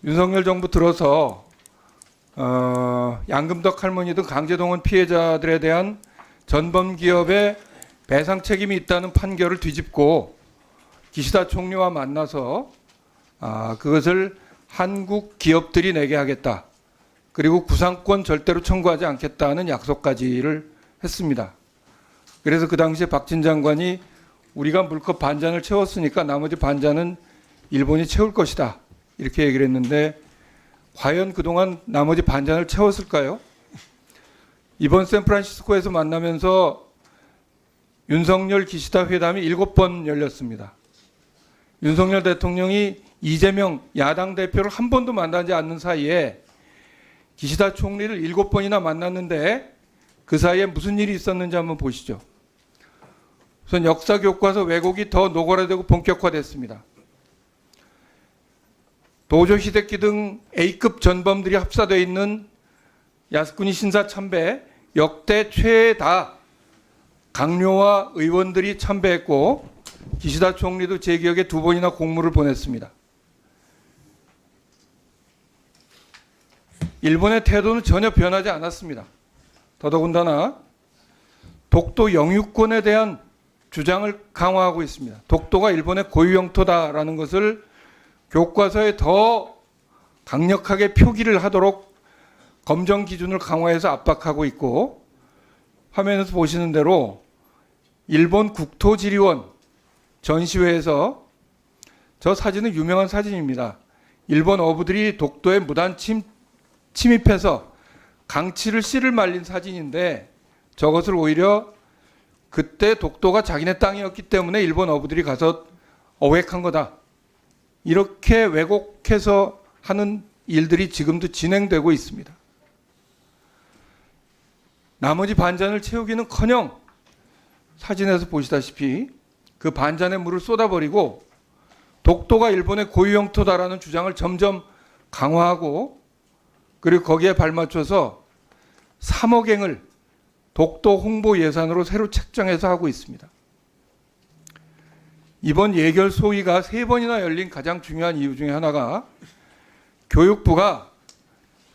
윤석열 정부 들어서 양금덕 할머니 등 강제동원 피해자들에 대한 전범 기업의 배상 책임이 있다는 판결을 뒤집고 기시다 총리와 만나서 그것을 한국 기업들이 내게 하겠다. 그리고 구상권 절대로 청구하지 않겠다는 약속까지를 했습니다. 그래서 그 당시에 박진 장관이 우리가 물컵 반잔을 채웠으니까 나머지 반잔은 일본이 채울 것이다. 이렇게 얘기를 했는데 과연 그동안 나머지 반잔을 채웠을까요? 이번 샌프란시스코에서 만나면서 윤석열 기시다 회담이 7번 열렸습니다. 윤석열 대통령이 이재명 야당 대표를 한 번도 만나지 않는 사이에 기시다 총리를 7번이나 만났는데 그 사이에 무슨 일이 있었는지 한번 보시죠. 우선 역사 교과서 왜곡이 더 노골화되고 본격화됐습니다. 도조 히데키 등 A급 전범들이 합사되어 있는 야스쿠니 신사 참배에 역대 최다 강요와 의원들이 참배했고 기시다 총리도 제 기억에 2번이나 공무를 보냈습니다. 일본의 태도는 전혀 변하지 않았습니다. 더더군다나 독도 영유권에 대한 주장을 강화하고 있습니다. 독도가 일본의 고유 영토다라는 것을 교과서에 더 강력하게 표기를 하도록 검정 기준을 강화해서 압박하고 있고, 화면에서 보시는 대로 일본 국토지리원 전시회에서 저 사진은 유명한 사진입니다. 일본 어부들이 독도에 무단 침입해서 강치를 씨를 말린 사진인데 저것을 오히려 그때 독도가 자기네 땅이었기 때문에 일본 어부들이 가서 어획한 거다. 이렇게 왜곡해서 하는 일들이 지금도 진행되고 있습니다. 나머지 반잔을 채우기는커녕 사진에서 보시다시피 그 반잔에 물을 쏟아버리고 독도가 일본의 고유 영토다라는 주장을 점점 강화하고, 그리고 거기에 발맞춰서 3억엔을 독도 홍보 예산으로 새로 책정해서 하고 있습니다. 이번 예결 소위가 3번이나 열린 가장 중요한 이유 중에 하나가 교육부가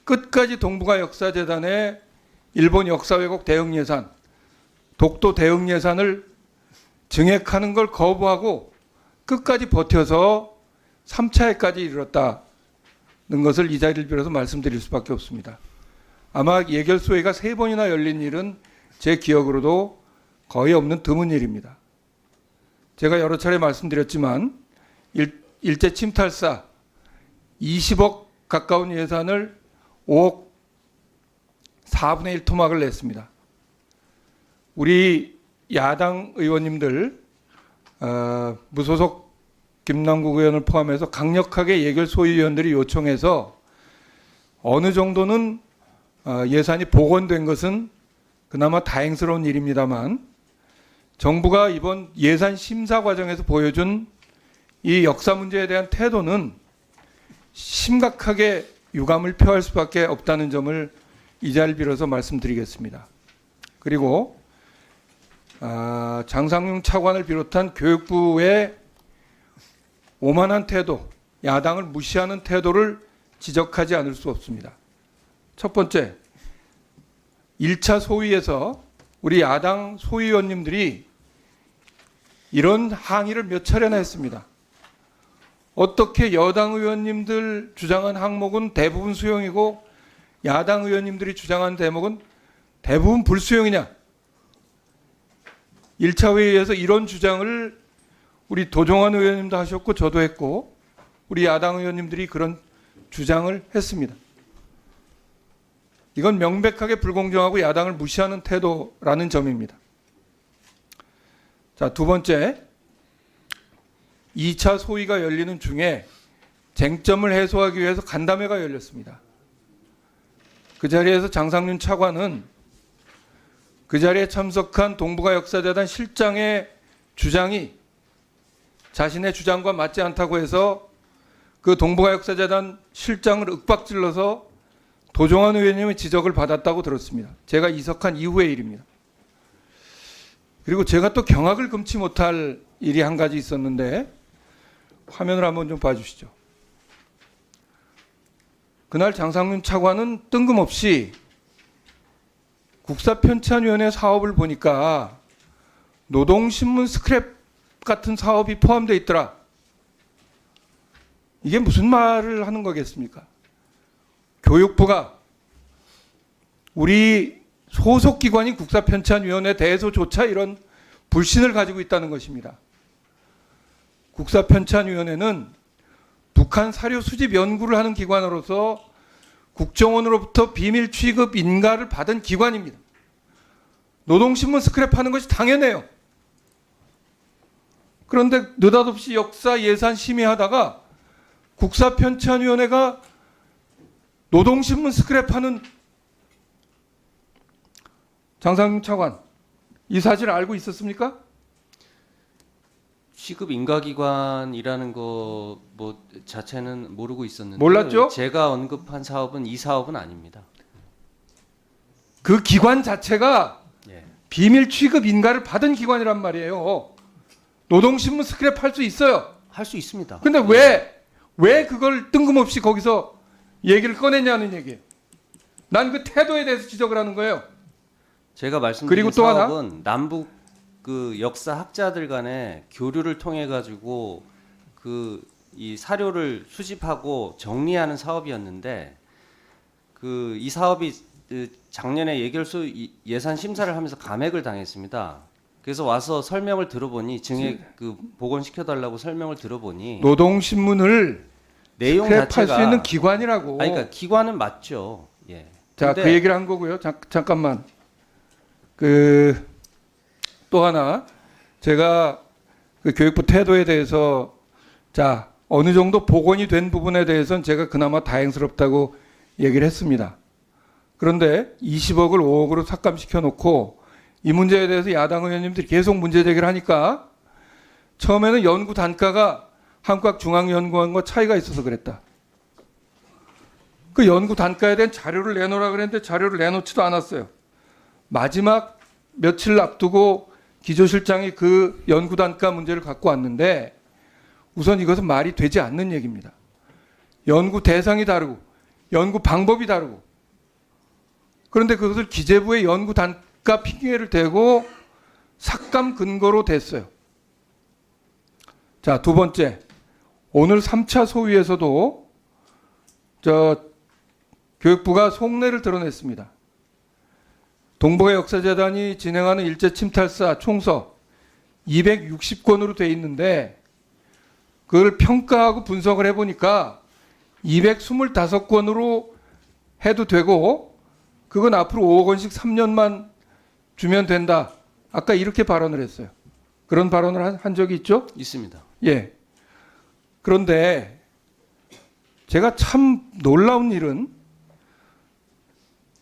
끝까지 동북아 역사재단의 일본 역사 왜곡 대응 예산, 독도 대응 예산을 증액하는 걸 거부하고 끝까지 버텨서 3차에까지 이르렀다는 것을 이 자리를 빌어서 말씀드릴 수밖에 없습니다. 아마 예결 소위가 3번이나 열린 일은 제 기억으로도 거의 없는 드문 일입니다. 제가 여러 차례 말씀드렸지만 일제 침탈사 20억 가까운 예산을 5억 4분의 1 토막을 냈습니다. 우리 야당 의원님들, 무소속 김남국 의원을 포함해서 강력하게 예결 소위위원들이 요청해서 어느 정도는 예산이 복원된 것은 그나마 다행스러운 일입니다만, 정부가 이번 예산 심사 과정에서 보여준 이 역사 문제에 대한 태도는 심각하게 유감을 표할 수밖에 없다는 점을 이 자리를 빌어서 말씀드리겠습니다. 그리고 장상용 차관을 비롯한 교육부의 오만한 태도, 야당을 무시하는 태도를 지적하지 않을 수 없습니다. 첫 번째, 1차 소위에서 우리 야당 소위원님들이 이런 항의를 몇 차례나 했습니다. 어떻게 여당 의원님들 주장한 항목은 대부분 수용이고 야당 의원님들이 주장한 대목은 대부분 불수용이냐. 1차 회의에서 이런 주장을 우리 도종환 의원님도 하셨고 저도 했고 우리 야당 의원님들이 그런 주장을 했습니다. 이건 명백하게 불공정하고 야당을 무시하는 태도라는 점입니다. 자, 두 번째, 2차 소위가 열리는 중에 쟁점을 해소하기 위해서 간담회가 열렸습니다. 그 자리에서 장상윤 차관은 그 자리에 참석한 동북아 역사재단 실장의 주장이 자신의 주장과 맞지 않다고 해서 그 동북아 역사재단 실장을 윽박질러서 도종환 의원님의 지적을 받았다고 들었습니다. 제가 이석한 이후의 일입니다. 그리고 제가 또 경악을 금치 못할 일이 한 가지 있었는데 화면을 한번 좀 봐주시죠. 그날 장상윤 차관은 뜬금없이 국사편찬위원회 사업을 보니까 노동신문 스크랩 같은 사업이 포함되어 있더라. 이게 무슨 말을 하는 거겠습니까? 교육부가 우리 소속기관인 국사편찬위원회에 대해서조차 이런 불신을 가지고 있다는 것입니다. 국사편찬위원회는 북한 사료 수집 연구를 하는 기관으로서 국정원으로부터 비밀 취급 인가를 받은 기관입니다. 노동신문 스크랩하는 것이 당연해요. 그런데 느닷없이 역사 예산 심의하다가 국사편찬위원회가 노동신문 스크랩하는 장상윤 차관, 이 사실을 알고 있었습니까? 취급 인가기관이라는 거 뭐 자체는 모르고 있었는데 몰랐죠? 제가 언급한 사업은 이 사업은 아닙니다. 그 기관 자체가 예. 비밀 취급 인가를 받은 기관이란 말이에요. 노동신문 스크랩 할 수 있어요. 할 수 있습니다. 근데 왜 그걸 뜬금없이 거기서 얘기를 꺼냈냐는 얘기예요. 난 그 태도에 대해서 지적을 하는 거예요. 제가 말씀드린 그리고 또 하나? 사업은 남북 그 역사학자들 간의 교류를 통해 가지고 그 이 사료를 수집하고 정리하는 사업이었는데 그 이 사업이 작년에 예결소 예산 심사를 하면서 감액을 당했습니다. 그래서 와서 설명을 들어보니 증액 그 복원시켜달라고 설명을 들어보니 노동신문을 내용 스크랩할 자체가 수 있는 기관이라고. 아니, 그러니까 기관은 맞죠. 예. 자, 근데 그 얘기를 한 거고요. 잠깐만. 그 또 하나 제가 그 교육부 태도에 대해서 자 어느 정도 복원이 된 부분에 대해서는 제가 그나마 다행스럽다고 얘기를 했습니다. 그런데 20억을 5억으로 삭감시켜 놓고 이 문제에 대해서 야당 의원님들이 계속 문제 제기를 하니까 처음에는 연구 단가가 한국중앙연구원과 차이가 있어서 그랬다. 그 연구 단가에 대한 자료를 내놓으라 그랬는데 자료를 내놓지도 않았어요. 마지막 며칠 앞두고 기조실장이 그 연구 단가 문제를 갖고 왔는데 우선 이것은 말이 되지 않는 얘기입니다. 연구 대상이 다르고 연구 방법이 다르고 그런데 그것을 기재부의 연구 단가 핑계를 대고 삭감 근거로 댔어요. 자, 두 번째. 오늘 3차 소위에서도 교육부가 속내를 드러냈습니다. 동북아 역사재단이 진행하는 일제 침탈사 총서 260권으로 돼 있는데 그걸 평가하고 분석을 해보니까 225권으로 해도 되고 그건 앞으로 5억 원씩 3년만 주면 된다. 아까 이렇게 발언을 했어요. 그런 발언을 한 적이 있죠? 있습니다. 예. 그런데 제가 참 놀라운 일은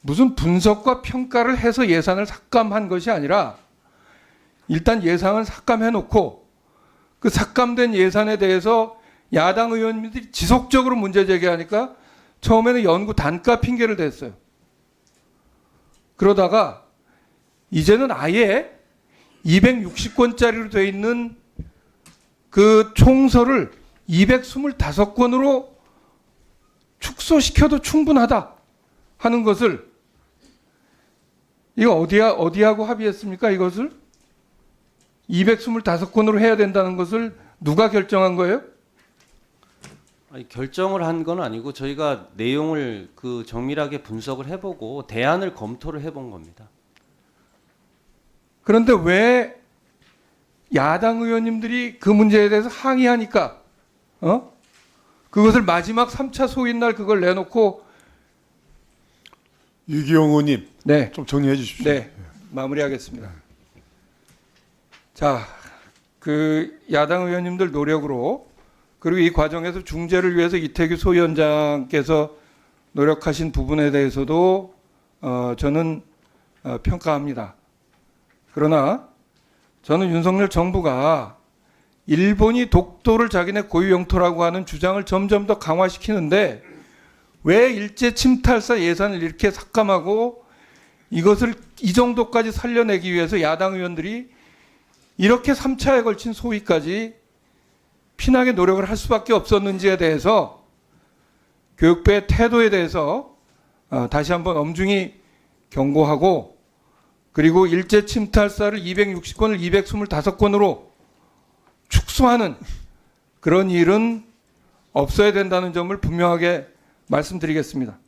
무슨 분석과 평가를 해서 예산을 삭감한 것이 아니라 일단 예산을 삭감해 놓고 그 삭감된 예산에 대해서 야당 의원님들이 지속적으로 문제 제기하니까 처음에는 연구 단가 핑계를 댔어요. 그러다가 이제는 아예 260권짜리로 되어 있는 그 총서를 225권으로 축소시켜도 충분하다 하는 것을 이거 어디하고 합의했습니까? 이것을 225권으로 해야 된다는 것을 누가 결정한 거예요? 아니, 결정을 한 건 아니고 저희가 내용을 그 정밀하게 분석을 해보고 대안을 검토를 해본 겁니다. 그런데 왜 야당 의원님들이 그 문제에 대해서 항의하니까 그것을 마지막 3차 소위 날 그걸 내놓고 유기용 의원님, 네, 좀 정리해 주십시오. 네, 마무리하겠습니다. 자, 그 야당 의원님들 노력으로 그리고 이 과정에서 중재를 위해서 이태규 소위원장께서 노력하신 부분에 대해서도 저는 평가합니다. 그러나 저는 윤석열 정부가 일본이 독도를 자기네 고유 영토라고 하는 주장을 점점 더 강화시키는데 왜 일제 침탈사 예산을 이렇게 삭감하고 이것을 이 정도까지 살려내기 위해서 야당 의원들이 이렇게 3차에 걸친 소위까지 피나게 노력을 할 수밖에 없었는지에 대해서 교육부의 태도에 대해서 다시 한번 엄중히 경고하고, 그리고 일제 침탈사를 260건을 225건으로 축소하는 그런 일은 없어야 된다는 점을 분명하게 말씀드리겠습니다.